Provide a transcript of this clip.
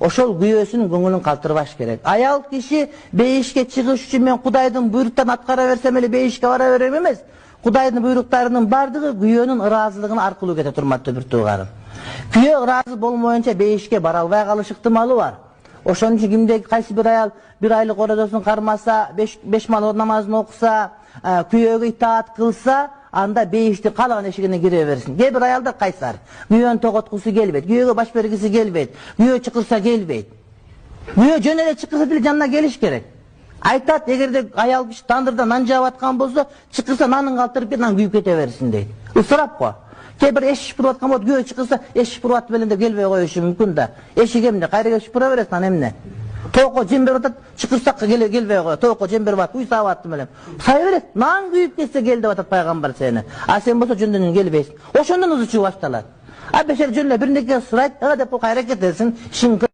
ошол күйөөсүнүн көңүлүн калтырбаш керек. Аял киши бейишке чыгыш үчүн мен Кудайдын буйруктарын аткара берсем эле бейишке бара берем эмес. Кудайдын буйруктарынын бардыгы күйөөнүн ыраазылыгын аркылуу кетет, урматтуу бир туугарым. Күйөө ыраазы болмоюнча бейишке бара албай калыш ыктымалы бар. Ошон үчүн кимде кайсы бир аял бир айлык оразасын кармаса, 5 мал намазын окуса, күйөөгө итаат кылса, анда бейишти каалаган эшигине кире берсин. Кээ бир аялдар кайсар, күйөөнү тоготкусу келбейт, күйөөгө баш бергиси келбейт, күйөө чакырса келбейт. Күйөө жөн эле чакырса деле жанына келиш керек. Айтат, эгерде аял киши тандырда нан жаап аткан болсо, чакырса нанын калтырып кетип, нан күйүп кете берсин дейт. Ысырап го. Кээ бир эшик шыпырып аткан болот, күйөө чакырса, эшик шыпырып атып эле деп келбей коюшу мүмкүн да. Эшик эмне, кайра шыпыра бересиң, аны эмне? Тоокко жем берип атат, чакырсакка келбей коет. Тоокко жем берип атып, уй саап аттым элем. Сай берет, нан күйүп кетсе кел деп атат пайгамбар сени. А сен болсо жөндөн келбейсиң. Ошондон ызы чуу башталат. А бешер жөн эле бир неке сурайт, деп кайра кетесиң, ишиң